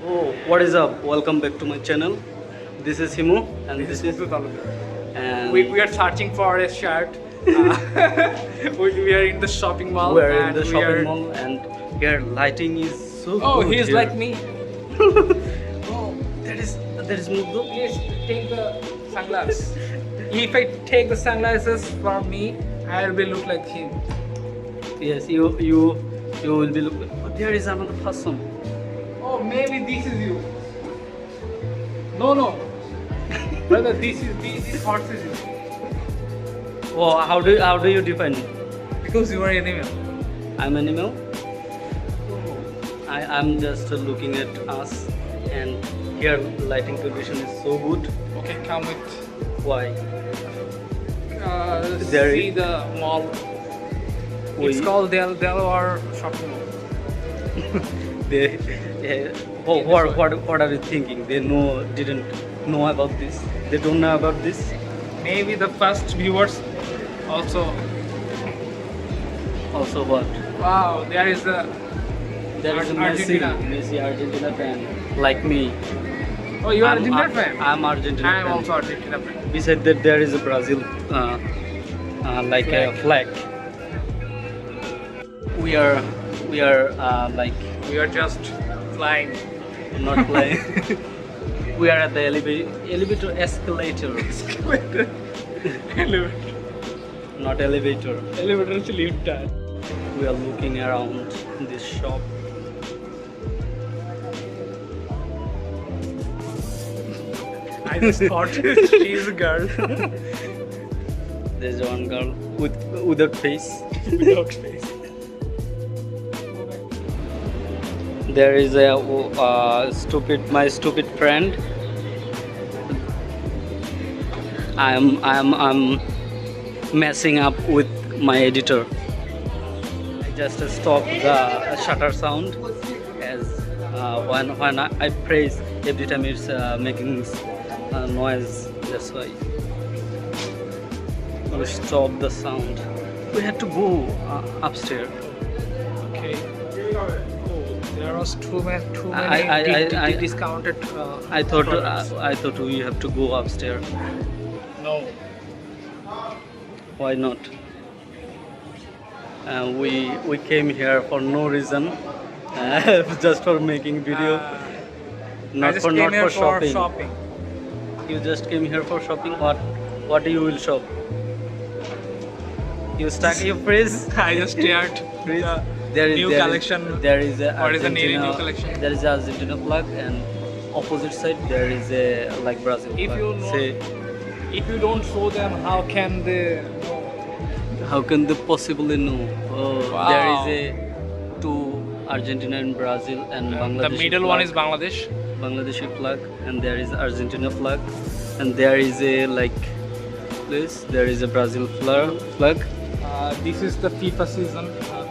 Oh, what is up? Welcome back to my channel. This is Himu, and this is and We are searching for a shirt. We are in the shopping mall. we are in and the we shopping are- mall, and here lighting is so Oh, good. he is here. like me. Oh, that is Mugdho. Please take the sunglasses. If I take the sunglasses for me, I will be look like him. Yes, you will be looking. Oh, there is another person. Oh, maybe this is you. No. Brother, this horse is you. Oh, how do you define it? Because you are animal. I'm animal. I'm just looking at us, and here lighting condition is so good. Okay, come with. Why? There See is- the mall. We- It's called Delaware Shopping Mall. They, what are you thinking? They didn't know about this. They don't know about this. Maybe the first viewers also. Also, what? Wow, there is the. There is a Argentina. Messi Argentina fan like me. Oh, you are I'm- Argentina I'm- fan. I'm Argentina I am fan. also Argentina fan. Beside that, there is a Brazil, like a flag. We are like We are just flying. not flying. We are at the elevator escalator, Elevator. not elevator. Elevator is lift that. We are looking around this shop. I just thought she is a girl There's one girl without face. without face. There is a my stupid friend. I'm messing up with my editor. I just stop the shutter sound as when I press every time it's making noise. That's why we stop the sound. We had to go upstairs. Okay. Oh, there was too many I- discounted. I thought products. I thought we have to go upstairs. No. Why not? We came here for no reason, just for making video, I not just for came here shopping. You just came here for shopping. What you will shop? You stuck your phrase. I just stared. Please. The new collection. There is a What is the new Argentina- collection? There is a Argentina flag, and opposite side there is a like Brazil If flag. you know- If you don't show them, how can they know? How can they possibly know? Wow. There is a two Argentina and Brazil and Bangladesh. The middle one is Bangladesh. Bangladeshi flag, and there is Argentina flag, and there is a like this. There is a Brazil flag. This is the FIFA season,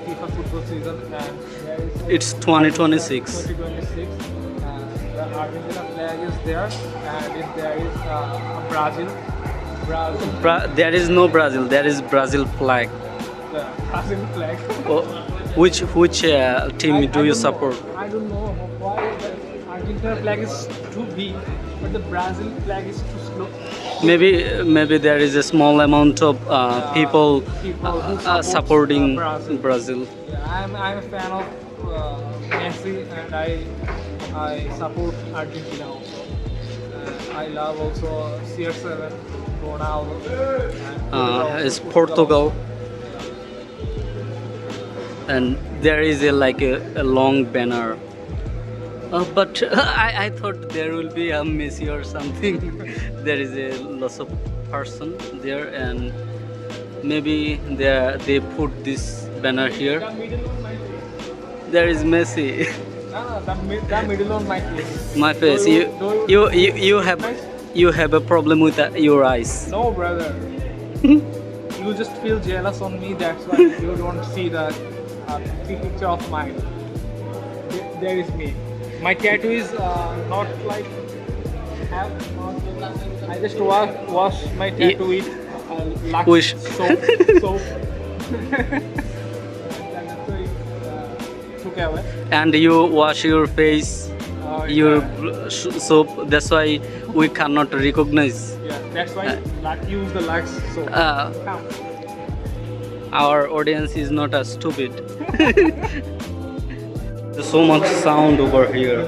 FIFA football season, and there is It's 2026. 2026. The Argentina flag is there, and if there is Brazil, There is no Brazil. There is Brazil flag. the Brazil flag. Oh, which team do you don't support? know. I don't know why the Argentina flag is too big, but the Brazil flag is too slow. Maybe there is a small amount of people who supporting Brazil. Brazil. Yeah, I'm a fan of Messi, and I support Argentina also. I love also CR7, Ronaldo. And Is Portugal, and there is a long banner. But I thought there will be a Messi or something. There is a lots of person there, and maybe they put this banner here. The middle one might be. There is Messi. No, the middle one might be. My face. You have a problem with your eyes. No, brother. You just feel jealous on me. That's why you don't see the picture of mine. There is me. My tattoo is not like. I just wash my tattoo with Lux Wish. soap. Took away. And you wash your face Oh, Your yeah. so that's why we cannot recognize. Yeah, that's why like use the Lux soap. Come. Our audience is not as stupid. There's so much sound over here.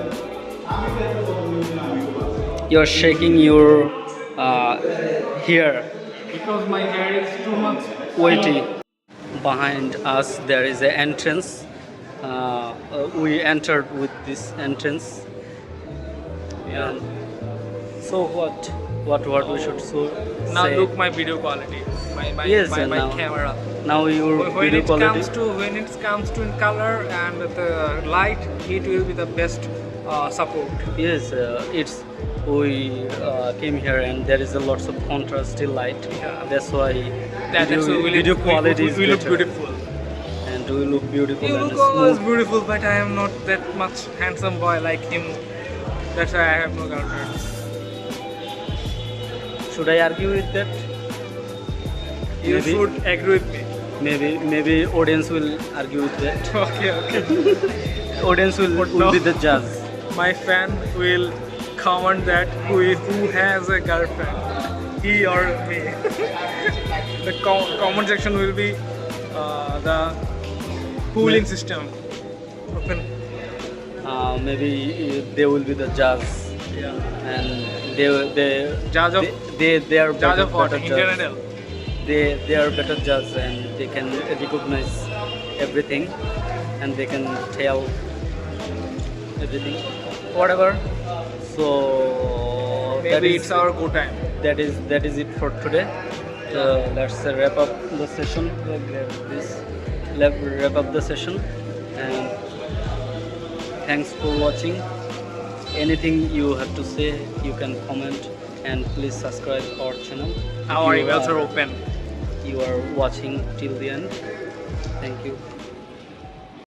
You're shaking your hair. Because my hair is too much Weighty. Behind us there is an entrance. We entered with this entrance. Yeah. So what we should Now say? look my video quality. My Yes, my now- camera. Now your When video it quality. comes to in color and the light, it will be the best support. Yes, it's we came here and there is a lots of contrasty light. Yeah. That's why That's video, why video quality is we look better. beautiful. And we look beautiful You and look always smooth. beautiful, but I am not that much handsome boy like him. That's why I have no girlfriend. Should I argue with that? You Maybe. should agree with me. Maybe audience will argue with that. Okay. Audience will No. be the judge. My fan will comment that who has a girlfriend, he or me. The comment section will be the pooling system. Open. Maybe they will be the judge, Yeah. and Judge of they are judge of what? better judge. Internal. They are better judge and they can recognize everything and they can tell everything whatever. So Maybe it's our good time. that is it for today. Let's wrap up the session. Wrap up the session, and thanks for watching. Anything you have to say, you can comment, and please subscribe our channel. If Our you emails are open. You are watching till the end. Thank you.